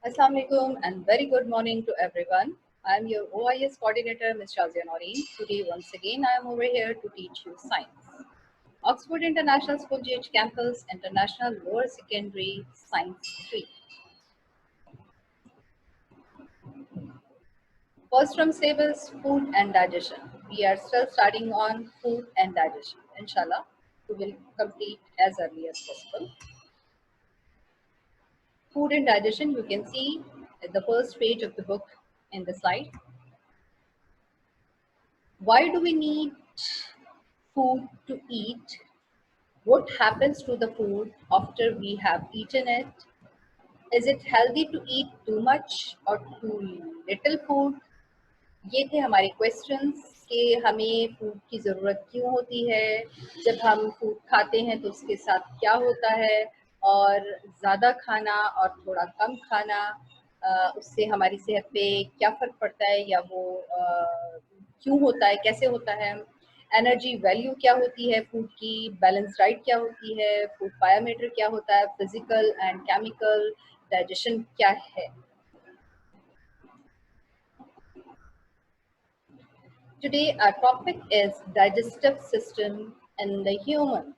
Assalamu alaikum and very good morning to everyone. I am your OIS coordinator, Ms. Shazia Noreen. Today, once again, I am over here to teach you science. Oxford International School GH Campus, International Lower Secondary Science 3. First from syllabus, food and digestion. We are still starting on food and digestion. Inshallah, we will complete as early as possible. Food and digestion, you can see at the first page of the book in the slide. Why do we need food to eat? What happens to the food after we have eaten it? Is it healthy to eat too much or too little food? ये थे हमारे questions कि हमें food की ज़रूरत क्यों होती है, जब हम फूड खाते हैं तो उसके साथ क्या होता है, और ज़्यादा खाना और थोड़ा कम खाना उससे हमारी सेहत पे क्या फ़र्क पड़ता है, या वो क्यों होता है, कैसे होता है, एनर्जी वैल्यू क्या होती है फूड की, बैलेंस डाइट क्या होती है, फूड पायोमीटर क्या होता है, फिजिकल एंड केमिकल डाइजेशन क्या है. Today our topic is digestive system in the human.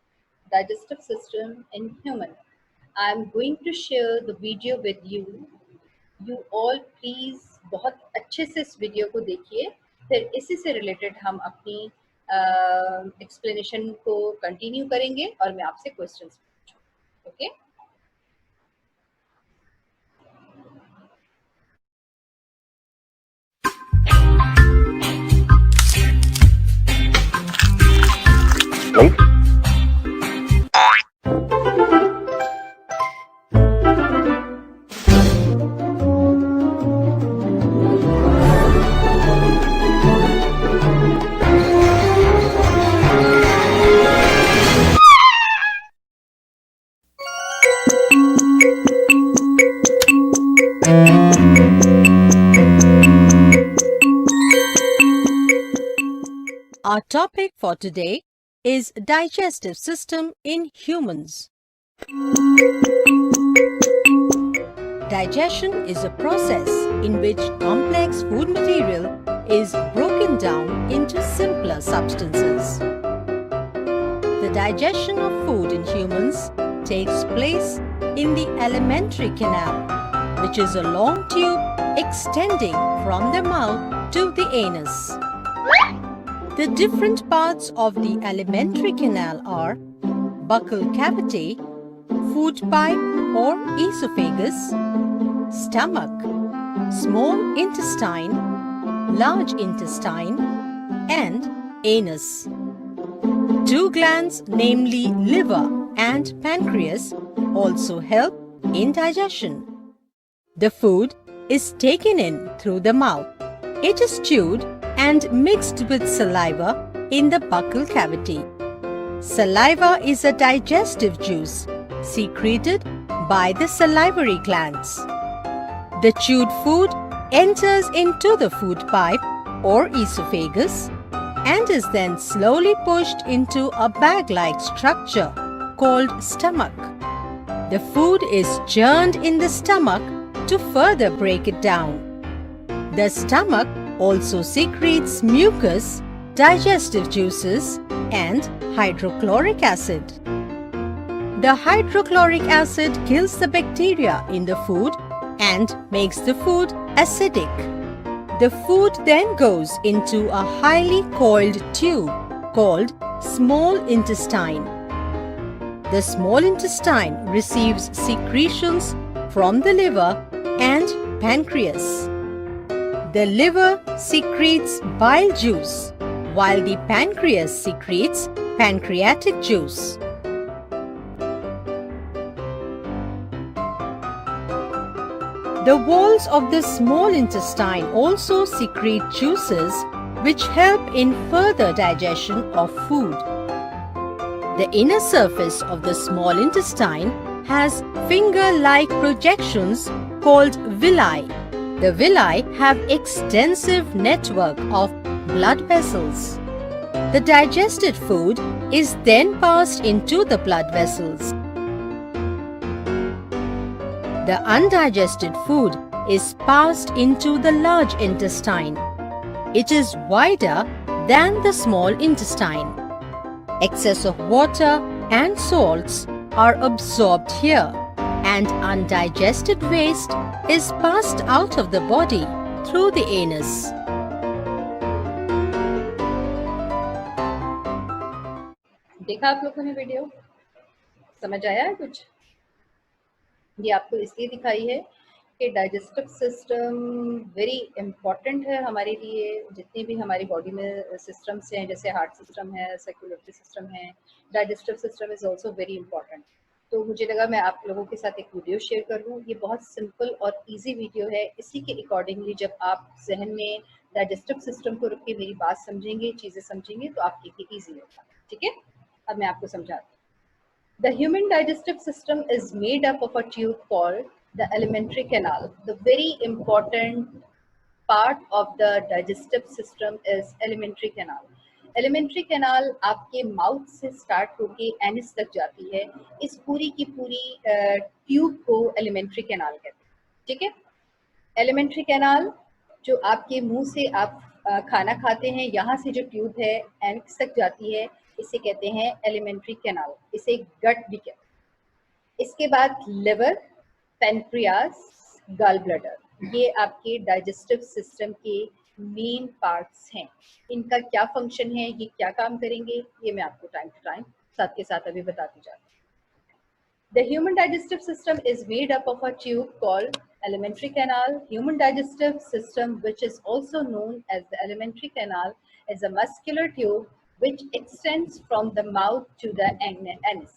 Digestive system in human. I'm going to share the video with you. You all please बहुत अच्छे से इस वीडियो को देखिए, फिर इसी से रिलेटेड हम अपनी एक्सप्लेनेशन को कंटिन्यू करेंगे और मैं आपसे क्वेश्चंस पूछूंगी. Okay. Our topic for today is digestive system in humans. Digestion is a process in which complex food material is broken down into simpler substances. The digestion of food in humans takes place in the alimentary canal, which is a long tube extending from the mouth to the anus. The different parts of the alimentary canal are buccal cavity, food pipe or esophagus, stomach, small intestine, large intestine, and anus. Two glands, namely liver and pancreas, also help in digestion. The food is taken in through the mouth. It is chewed and mixed with saliva in the buccal cavity. Saliva is a digestive juice secreted by the salivary glands. The chewed food enters into the food pipe or esophagus and is then slowly pushed into a bag-like structure called stomach. The food is churned in the stomach to further break it down. The stomach also secretes mucus, digestive juices, and hydrochloric acid. The hydrochloric acid kills the bacteria in the food and makes the food acidic. The food then goes into a highly coiled tube called small intestine. The small intestine receives secretions from the liver and pancreas. The liver secretes bile juice, while the pancreas secretes pancreatic juice. The walls of the small intestine also secrete juices which help in further digestion of food. The inner surface of the small intestine has finger-like projections called villi. The villi have extensive network of blood vessels. The digested food is then passed into the blood vessels. The undigested food is passed into the large intestine. It is wider than the small intestine. Excess of water and salts are absorbed here, and undigested waste is passed out of the body through the anus. देखा आप लोगों ने video? समझ आया है कुछ? ये आपको इसलिए दिखाई है कि डाइजेस्टिव सिस्टम वेरी इम्पॉर्टेंट है हमारे लिए। जितने भी हमारी बॉडी में सिस्टम्स हैं, जैसे हार्ट सिस्टम है, सर्कुलेटरी सिस्टम है, digestive system is also very important. तो मुझे लगा मैं आप लोगों के साथ एक वीडियो शेयर कर लूँ। ये बहुत सिंपल और इजी वीडियो है। इसी के अकॉर्डिंगली जब आप जहन में डाइजेस्टिव सिस्टम को रख के मेरी बात समझेंगे, चीज़ें समझेंगे, तो आपके लिए ईजी होगा। ठीक है, अब मैं आपको समझाती हूँ। The human digestive system is made up of a tube called the alimentary canal. The very important part of the digestive system is alimentary canal. Alimentary canal आपके माउथ से स्टार्ट होके एनिस तक जाती है। इस पूरी की पूरी ट्यूब को एलिमेंट्री कैनाल कहते हैं। ठीक है, एलिमेंट्री कैनाल जो आपके मुंह से आप खाना खाते हैं, यहाँ से जो ट्यूब है एनिस तक जाती है, इसे कहते हैं एलिमेंट्री कैनाल। इसे गट भी कहते हैं। इसके बाद लिवर, पेनक्रियास, गॉल ब्लैडर, ये आपके डाइजेस्टिव सिस्टम के मेन पार्ट्स हैं। इनका क्या फंक्शन है, ये क्या काम करेंगे, ये मैं आपको टाइम टू टाइम साथ के साथ अभी बताती जाती हूँ। The human digestive system is made up of a tube called alimentary canal. Human digestive system, which is also known as the alimentary canal, is a muscular tube which extends from the mouth to the anus.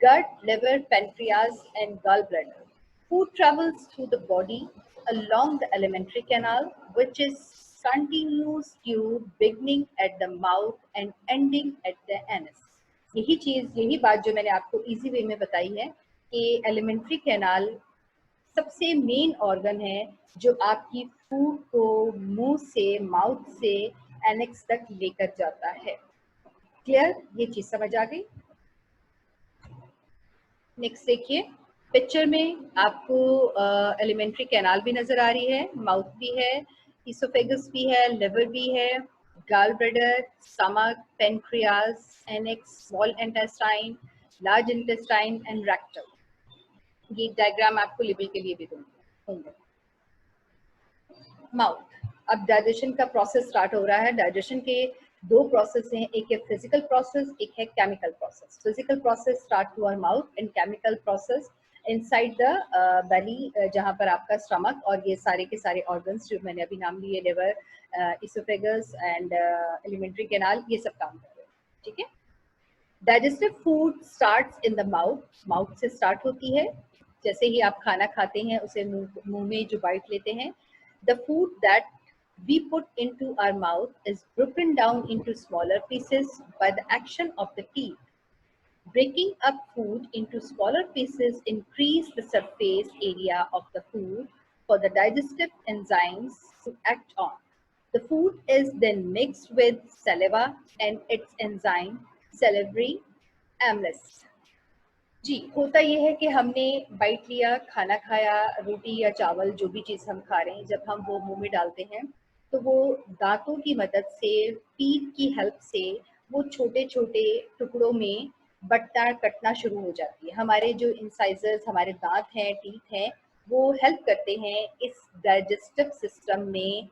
Gut, liver, pancreas, and gallbladder. Food travels through the body along the alimentary canal, which is continuous tube beginning at the mouth and ending at the anus. यही बात जो मैंने आपको easy way में बताई है कि alimentary canal सबसे मेन ऑर्गन है जो आपकी फूड को मुंह से, माउथ से एनेक्स तक लेकर जाता है। क्लियर, ये चीज समझ आ गई? नेक्स्ट देखिए, पिक्चर में आपको एलिमेंट्री कैनाल भी नजर आ रही है, माउथ भी है, इसोफेगस भी है, लिवर भी है, gallbladder, stomach, pancreas, annex, small intestine, large intestine and rectum. ये डायग्राम आपको लेबल के लिए भी दूंगा। माउथ, अब डाइजेशन का प्रोसेस स्टार्ट हो रहा है। डाइजेशन के दो प्रोसेस हैं, एक है फिजिकल प्रोसेस, एक है chemical process. Physical process start to our mouth and chemical process inside the belly, जहाँ पर आपका स्टमक और ये सारे के सारे ऑर्गन्स जो मैंने अभी नाम लिए, liver, oesophagus and alimentary canal, ये सब काम कर रहे हैं। ठीक है, digestive food starts in the mouth, mouth से स्टार्ट होती है। जैसे ही आप खाना खाते हैं, उसे मुंह में जो बाइट लेते हैं, the food that we put into our mouth is broken down into smaller pieces by the action of the teeth. Breaking up food into smaller pieces increase the surface area of the food for the digestive enzymes to act on. The food is then mixed with saliva and its enzyme salivary amylase. जी, होता ये है कि हमने bite लिया, खाना खाया, रोटी या चावल जो भी चीज़ हम खा रहे हैं, जब हम वो मुंह में डालते हैं तो वो दांतों की मदद से, टीथ की हेल्प से वो छोटे छोटे टुकड़ों में बटना कटना शुरू हो जाती है। हमारे जो इंसाइजर्स, हमारे दांत हैं, टीथ हैं, वो हेल्प करते हैं इस डाइजेस्टिव सिस्टम में,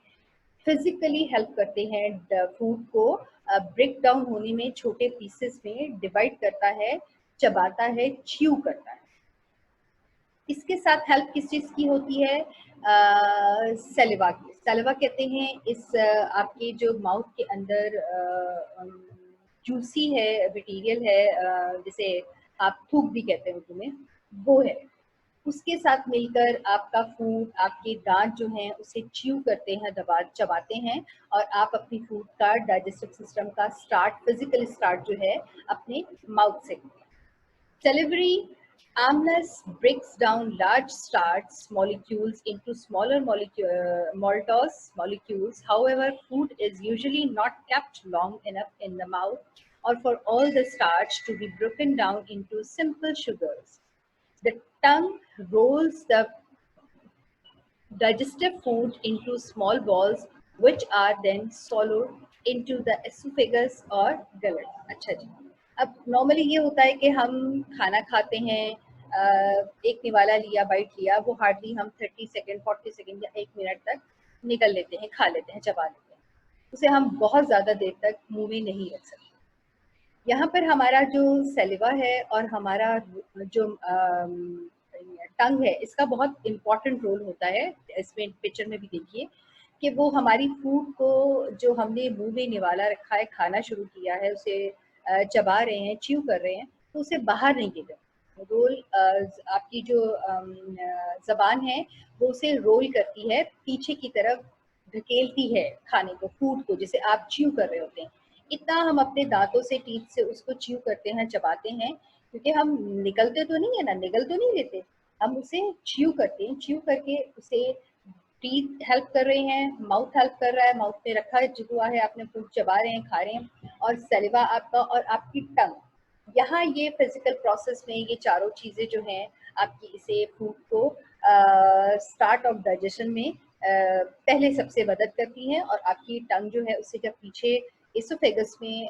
फिजिकली हेल्प करते हैं फूड को ब्रेक डाउन होने में, छोटे पीसेस में डिवाइड करता है, चबाता है, च्यू करता है। इसके साथ हेल्प किस चीज की होती है? सलिवा की। सलिवा कहते हैं इस आपके जो माउथ के अंदर जूसी है मटेरियल है, जिसे आप थूक भी कहते हैं उर्दू में, वो है। उसके साथ मिलकर आपका फूड, आपके दांत जो हैं उसे च्यू करते हैं, चबाते हैं, और आप अपनी फूड का डाइजेस्टिव सिस्टम का स्टार्ट, फिजिकल स्टार्ट जो है अपने माउथ से। Salivary amylase breaks down large starch molecules into smaller maltose molecules. However, food is usually not kept long enough in the mouth or for all the starch to be broken down into simple sugars. The tongue rolls the digestive food into small balls which are then swallowed into the esophagus और गलट। अच्छा जी, अब normally ये होता है कि हम खाना खाते हैं, एक निवाला लिया, बाइट लिया, वो हार्डली हम 30 सेकेंड 40 सेकेंड या 1 मिनट तक निकल लेते हैं, खा लेते हैं, चबा लेते हैं, उसे हम बहुत ज़्यादा देर तक मुंह में नहीं रख सकते। यहाँ पर हमारा जो सलिवा है और हमारा जो टंग है, इसका बहुत इम्पोर्टेंट रोल होता है। इसमें पिक्चर में भी देखिए कि वो हमारी फूड को, जो हमने मुंह में निवाला रखा है, खाना शुरू किया है, उसे चबा रहे हैं, च्यू कर रहे हैं, तो उसे बाहर नहीं गिर रोल, आपकी जो जबान है वो उसे रोल करती है, पीछे की तरफ धकेलती है खाने को, फूड को, जिसे आप च्यू कर रहे होते हैं। इतना हम अपने दांतों से, टीथ से उसको च्यू करते हैं, चबाते हैं, क्योंकि हम निकलते तो नहीं है ना, निगल तो नहीं लेते, हम उसे च्यू करते हैं। च्यू करके उसे टीथ हेल्प कर रहे हैं, माउथ हेल्प कर रहा है, माउथ में रखा हुआ है, आपने फूड चबा रहे हैं, खा रहे हैं, और सलिवा आपका और आपकी टंग, यहाँ ये फिजिकल प्रोसेस में ये चारों चीजें जो हैं आपकी इसे फूड को स्टार्ट ऑफ डाइजेशन में पहले सबसे मदद करती हैं, और आपकी टंग जो है उससे जब पीछे इसोफेगस में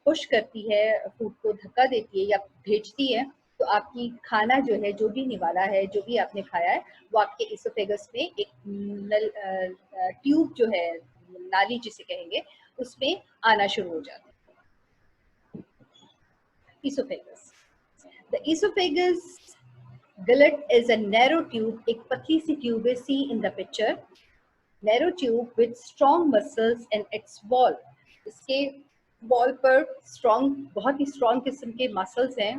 पुश करती है, फूड को धक्का देती है या भेजती है, तो आपकी खाना जो है, जो भी निवाला है, जो भी आपने खाया है, वो आपके इसोफेगस में एक नल ट्यूब जो है, नाली जिसे कहेंगे, उसमें आना शुरू हो जाता है। Esophagus. The esophagus gullet is a narrow tube, एक पतली सी ट्यूब है, see in the picture, narrow tube with strong muscles and its wall. इसके वॉल पर स्ट्रॉन्ग, बहुत ही स्ट्रॉन्ग किस्म के मसल्स हैं।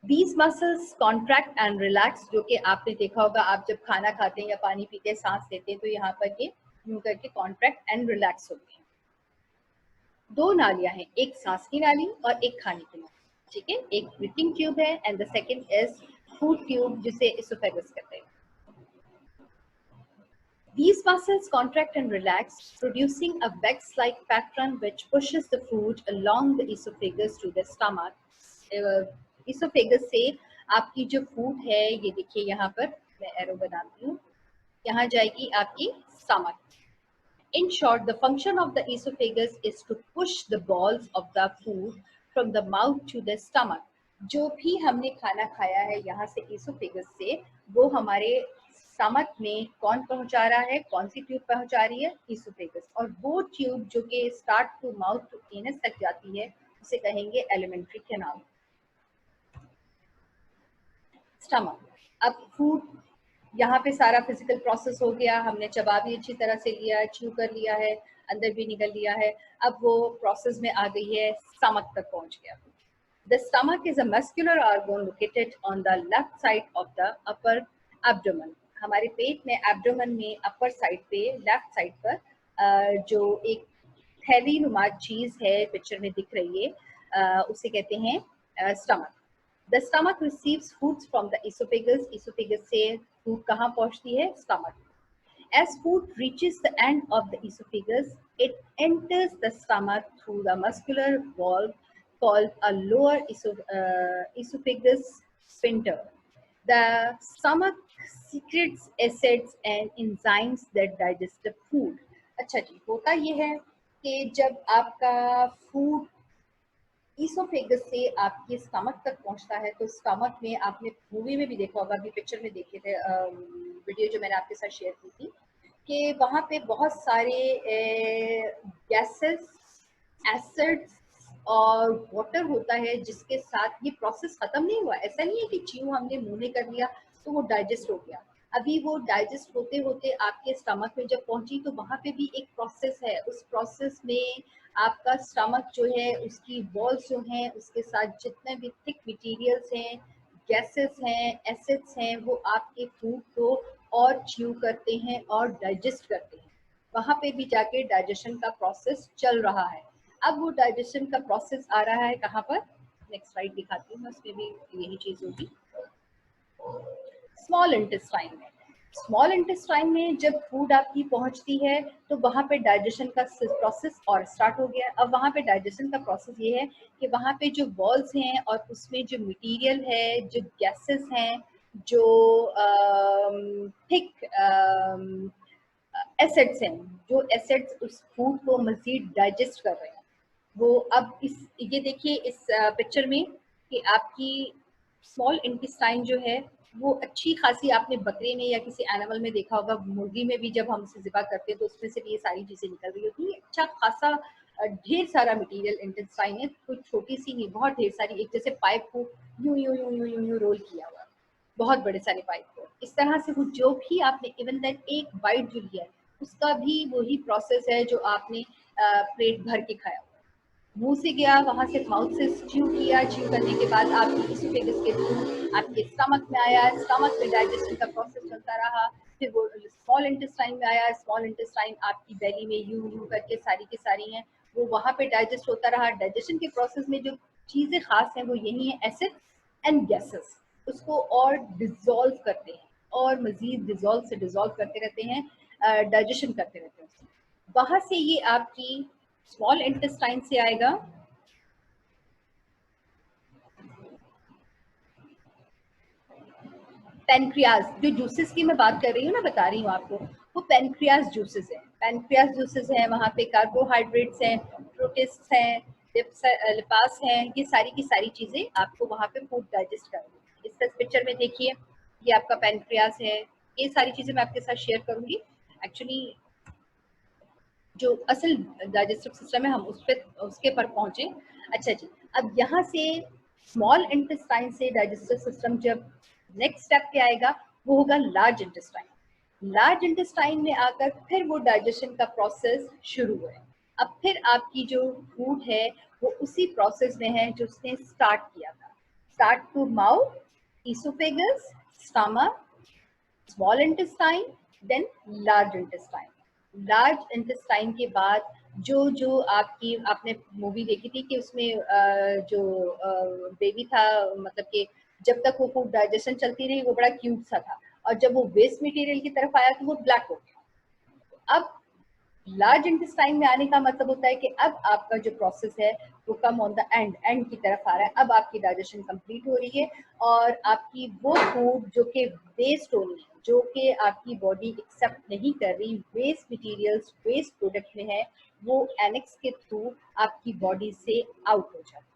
These muscles contract and relax, जो कि आपने देखा होगा, आप जब खाना खाते हैं या पानी पीते हैं, सांस लेते हैं, तो यहाँ पर ये यूं करके कॉन्ट्रैक्ट एंड रिलैक्स होते हैं। दो नालियां हैं, एक सांस की नाली और एक खाने की नाली, ठीक है, एक ब्रीथिंग ट्यूब है and the second is food tube, जिसे इसोफेगस कहते हैं। These muscles contract and relax, producing a wax-like pattern which pushes the food along the esophagus to the stomach. Esophagus से आपकी जो फूड है, ये देखिए यहाँ पर मैं एरो बनाती हूँ, यहाँ जाएगी आपकी stomach. In short, the function of the esophagus is to push the balls of the food from the mouth to the stomach. जो भी हमने खाना खाया है यहाँ से esophagus से, वो हमारे स्टमक में कौन पहुंचा रहा है, कौन सी ट्यूब पहुंचा रही है, esophagus, और वो ट्यूब जो कि start to mouth to anus तक जाती है, उसे कहेंगे एलिमेंट्री कैनाल। स्टमक, अब फूड, यहाँ पे सारा फिजिकल प्रोसेस हो गया, हमने चबा भी अच्छी तरह से लिया, च्यू कर लिया है, अंदर भी निकल लिया है, अब वो प्रोसेस में आ गई है, स्टमक तक पहुंच गया। The stomach is a muscular organ located on the left side of the upper abdomen. हमारे पेट में, एब्डोमेन में, अपर साइड पे, लेफ्ट साइड पर जो एक थैली नुमा चीज है, पिक्चर में दिख रही है, उसे कहते हैं stomach. The stomach receives foods from the esophagus. Esophagus से food कहाँ पहुँचती है, stomach. As food reaches the end of the esophagus, it enters the stomach through the muscular valve called a lower esophagus sphincter. The stomach secretes acids and enzymes that digest the food. अच्छा जी, होता ये है कि जब आपका food oesophagus से आपके stomach तक पहुंचता है, तो स्टमक में, आपने मूवी में भी देखा होगा, अभी पिक्चर में देखे थे, वीडियो जो मैंने आपके साथ शेयर की थी, कि वहाँ पे बहुत सारे गैसेस, एसिड्स और वाटर होता है, जिसके साथ ये प्रोसेस खत्म नहीं हुआ। ऐसा नहीं है कि च्यू हमने मुंह में कर लिया तो वो डाइजेस्ट हो गया, अभी वो डाइजेस्ट होते होते आपके स्टमक में जब पहुंची, तो वहाँ पे भी एक प्रोसेस है। उस प्रोसेस में आपका स्टमक जो है, उसकी वॉल्स जो हैं, उसके साथ जितने भी थिक मटेरियल्स हैं, गैसेस हैं, एसिड्स हैं, वो आपके फूड को और च्यू करते हैं और डाइजेस्ट करते हैं। वहाँ पे भी जाके डाइजेशन का प्रोसेस चल रहा है। अब वो डाइजेशन का प्रोसेस आ रहा है कहाँ पर, नेक्स्ट स्लाइड दिखाती हूँ मैं, उसमें भी यही चीज़ होगी, स्मॉल इंटेस्टाइन में। स्मॉल इंटेस्टाइन में जब फूड आपकी पहुंचती है तो वहाँ पे डाइजेशन का प्रोसेस और स्टार्ट हो गया। अब वहाँ पे डाइजेशन का प्रोसेस ये है कि वहाँ पे जो वॉल्स हैं और उसमें जो मटेरियल है, जो गैसेस हैं, जो थिक एसिड्स हैं, जो एसिड्स उस फूड को मजीद डाइजेस्ट कर रहे हैं, वो अब इस ये देखिए इस पिक्चर में कि आपकी स्मॉल इंटेस्टाइन जो है वो अच्छी खासी, आपने बकरे में या किसी एनिमल में देखा होगा, मुर्गी में भी जब हम उसे ज़िबा करते हैं तो उसमें से भी ये सारी चीज़ें निकल रही होती है। अच्छा खासा ढेर सारा मटेरियल इंटेस्टाइन है, कोई छोटी सी नहीं, बहुत ढेर सारी, एक जैसे पाइप को यूं यूं यूं यूं यूं यूं रोल किया हुआ, बहुत बड़े सारे पाइप को इस तरह से वो जो भी आपने इवन दैट एक बाइट जो लिया है उसका भी वही प्रोसेस है जो आपने पेट भर के खाया, मुंह से गया, वहां से माउथ से च्यू किया, च्यू करने के बाद आपकी इसोफेगस के थ्रू आपके स्टमक में आया, स्टमक में डाइजेशन का प्रोसेस चलता रहा, फिर वो स्मॉल इंटेस्टाइन में आया, स्मॉल इंटेस्टाइन आपकी बेली में यू यू करके सारी की सारी हैं, वो वहाँ पे डाइजेस्ट होता रहा। डाइजेशन के प्रोसेस में जो चीज़ें खास हैं वो यही है, एसिड एंड गैसेस, उसको और डिजोल्व करते हैं और मजीद डिजोल्व से डिजोल्व करते रहते हैं, डाइजेशन करते रहते हैं। वहाँ से ये आपकी स्मॉल इंटेस्टाइन से आएगा पेनक्रियाज, जो जूसेस की मैं बात कर रही हूँ ना, बता रही हूँ आपको, वो पेनक्रियाज जूसेस हैं। पेनक्रियाज जूसेस हैं, वहाँ पे कार्बोहाइड्रेट्स हैं, प्रोटिस्ट हैं, लिपास हैं, ये सारी की सारी चीज़ें आपको वहाँ पे फूड डाइजेस्ट करेंगी। इस पिक्चर में देखिए, ये आपका पेनक्रियाज है, ये सारी चीज़ें मैं आपके साथ शेयर करूँगी। एक्चुअली जो असल डाइजेस्टिव सिस्टम है हम उसके पर पहुंचे। अच्छा जी, अब यहाँ से स्मॉल इंटेस्टाइन से डाइजेस्टिव सिस्टम जब नेक्स्ट स्टेप पे आएगा वो होगा लार्ज इंटेस्टाइन। लार्ज इंटेस्टाइन में आकर फिर वो डाइजेशन का प्रोसेस शुरू है। अब फिर आपकी जो फूड है वो उसी प्रोसेस में है जो उसने स्टार्ट किया था, start to mouth, oesophagus, stomach, small intestine, then large intestine. Large intestine के बाद जो जो आपकी आपने मूवी देखी थी कि उसमें जो बेबी था, मतलब कि जब तक वो फूड डाइजेशन चलती रही वो बड़ा क्यूट सा था, और जब वो वेस्ट मटेरियल की तरफ आया तो वो ब्लैक हो गया। अब लार्ज इंटेस्टाइन में आने का मतलब होता है कि अब आपका जो प्रोसेस है वो कम ऑन द एंड की तरफ आ रहा है। अब आपकी डाइजेशन कंप्लीट हो रही है और आपकी वो फूड जो कि वेस्ट हो रही है, जो कि आपकी बॉडी एक्सेप्ट नहीं कर रही, वेस्ट मटेरियल्स, वेस्ट प्रोडक्ट में है, वो एनेक्स के थ्रू आपकी बॉडी से आउट हो जाता है।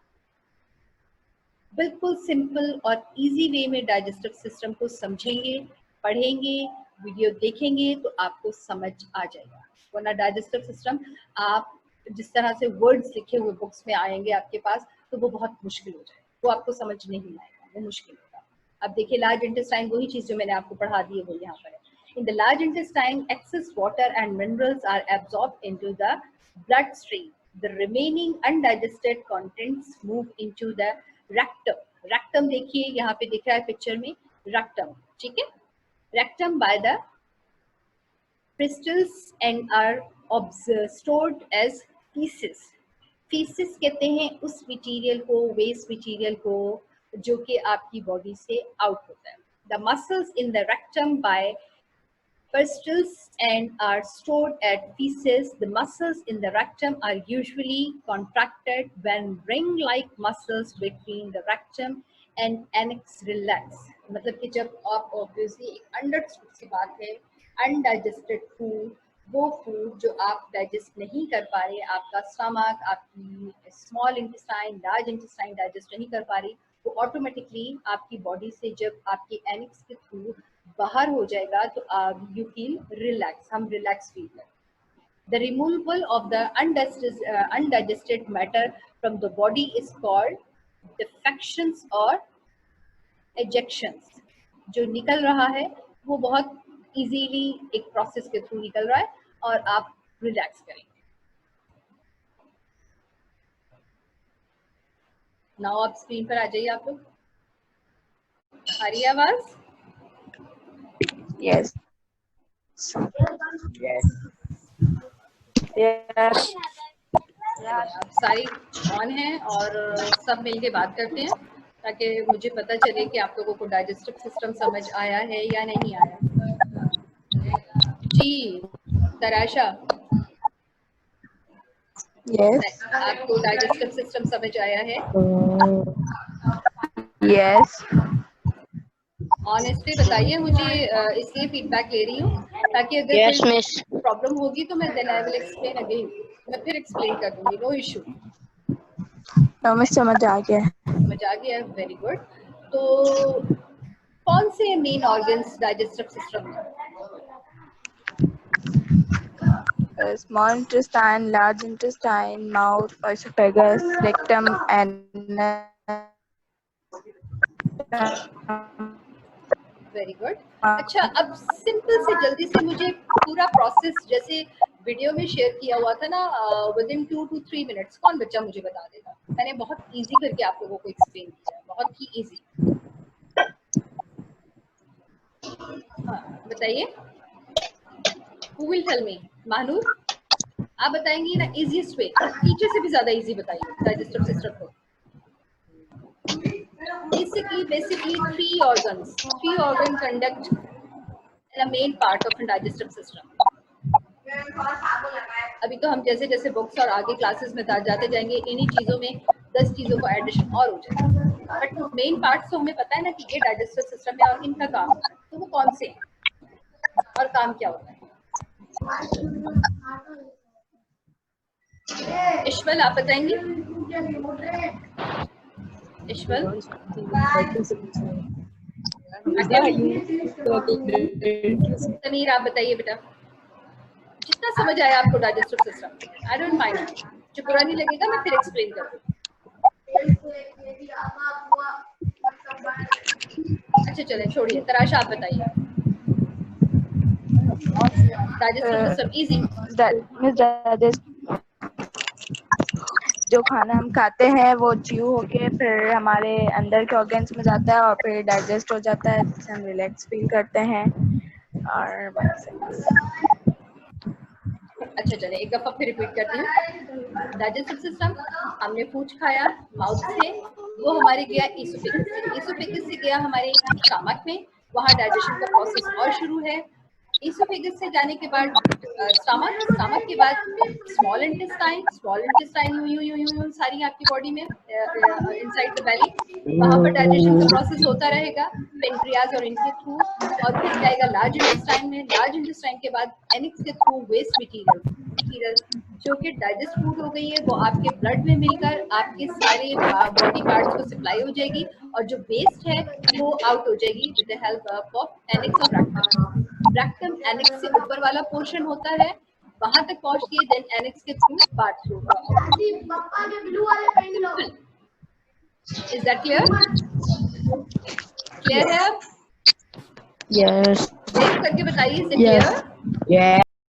बिल्कुल सिंपल और इजी वे में डाइजेस्टिव सिस्टम को समझेंगे, पढ़ेंगे, वीडियो देखेंगे तो आपको समझ आ जाएगा। वरना डाइजेस्टिव सिस्टम आप जिस तरह से वर्ड्स लिखे हुए बुक्स में आएंगे आपके पास तो वो बहुत मुश्किल हो जाएगा, वो आपको समझ नहीं आएगा, वो मुश्किल होगा। अब देखिए लार्ज इंटेस्टाइन, वही चीज़ जो मैंने आपको पढ़ा दी है वो यहाँ पर है। In the large intestine, excess water and minerals are absorbed into the bloodstream. The remaining undigested contents move into the rectum. Rectum देखिए यहाँ पे दिख रहा है पिक्चर में, rectum, ठीक है? Rectum by the crystals and are stored as feces. feces कहते हैं उस मटेरियल को, वेस्ट मटेरियल को जो कि आपकी बॉडी से आउट होता है। The muscles in the rectum by crystals and are stored at feces. The muscles in the rectum are usually contracted when ring-like muscles between the rectum and annex relax. मतलब कि जब आप obviously एक understood सी बात है, undigested food, वो food जो आप डाइजेस्ट नहीं कर पा रहे, आपका स्टमक, आपकी small intestine, large intestine digest नहीं कर पा रही, वो ऑटोमेटिकली आपकी बॉडी से जब आपके एनिक्स के थ्रू बाहर हो जाएगा तो यू फील रिलैक्स, हम रिलैक्स फील करें। The removal of the undigested matter from the body is called defections or ejections. जो निकल रहा है वो बहुत इजीली एक प्रोसेस के थ्रू निकल रहा है और आप रिलैक्स करेंगे। नाउ आप स्क्रीन पर आ जाइए, आप लोग, आ रही है आवाज? Yes. Yes. Yes. अब सारी ऑन है और सब मिलके बात करते हैं ताकि मुझे पता चले कि आप लोगों को डाइजेस्टिव सिस्टम समझ आया है या नहीं आया। जी तराशा, Yes. आपको डाइजेस्टिव सिस्टम समझ आया है? Yes. ऑनेस्टली बताइए मुझे, इसलिए फीडबैक ले रही हूँ ताकि अगर Yes, कोई miss. प्रॉब्लम होगी तो मैं then I will explain again, मैं फिर एक्सप्लेन कर दूंगी, नो इशू। No, मिस समझ आ गया। समझ आ गया, वेरी गुड। तो कौन से मेन ऑर्गन्स डाइजेस्टिव सिस्टम में? Small intestine, large intestine, mouth, esophagus, rectum, and very good. अच्छा, अब सिंपल से जल्दी से मुझे पूरा प्रोसेस जैसे वीडियो में शेयर किया हुआ था ना, विद इन 2 to 3 मिनट्स, कौन बच्चा मुझे बता देगा? मैंने बहुत इजी करके आप लोगों को एक्सप्लेन किया, बहुत ही इजी। हाँ बताइए, who will tell me? Mahnoor, आप बताएंगी ना इजीएस्ट वे, टीचर से भी ज्यादा इजी बताइए डाइजेस्टिव सिस्टम को। Basically three organ conduct in a main part of a digestive system. अभी तो हम जैसे जैसे बुक्स और आगे क्लासेस में जाते जाएंगे, इन्हीं चीजों में 10 चीजों का एडिशन और हो जाएगा, बट मेन पार्ट्स तो हमें पता है ना कि ये डाइजेस्टिव सिस्टम है और इनका काम होता है, तो वो कौन से हैं और काम क्या होता है? ईश्वल, आप बताएंगे? ईश्वल, समीर आप बताइए बेटा, जितना समझ आया आपको digestive system. I don't mind, जो बुरा नहीं लगेगा मैं फिर एक्सप्लेन कर दूँ। अच्छा चले छोड़िए, तराशा आप बताइए। Digestive system easy. जो खाना हम खाते हैं वो च्यू होके फिर हमारे अंदर के ऑर्गन्स में जाता है और फिर डाइजेस्ट हो जाता है, जिससे हम रिलैक्स फील करते हैं। और अच्छा चले एक दफा फिर रिपीट करती हूँ। डाइजेस्टिव सिस्टम, हमने फूड खाया माउथ से, वो हमारे गया इसोफेगस से, इसोफेगस से गया हमारे स्टमक में, वहाँ डाइजेशन का प्रोसेस और शुरू है। इसोफेगस से जाने के बाद स्टमक, स्टमक के बाद स्मॉल इंटेस्टाइन यूं सारी आपकी बॉडी में इनसाइड द बेली, वहाँ पर डाइजेशन का प्रोसेस होता रहेगा पेनक्रियाज और इनके थ्रू, और फिर जाएगा लार्ज इंटेस्टाइन में, लार्ज इंटेस्टाइन के बाद एनिक्स के थ्रू वेस्ट मटीरियल जो कि डाइजेस्ट फूड हो गई है, वो आपके ब्लड में मिलकर आपके सारे बॉडी पार्ट्स को सप्लाई हो जाएगी, और जो वेस्ट है वो आउट हो जाएगी with the help of Enix और रेक्टम। रेक्टम एनिक्स से ऊपर वाला पोर्शन होता है, वहां तक पहुंचती है, देन एनिक्स के through bathroom. Is that clear? Clear है? Yes. ब्रेक करके बताइए, इज इट क्लियर? Yeah.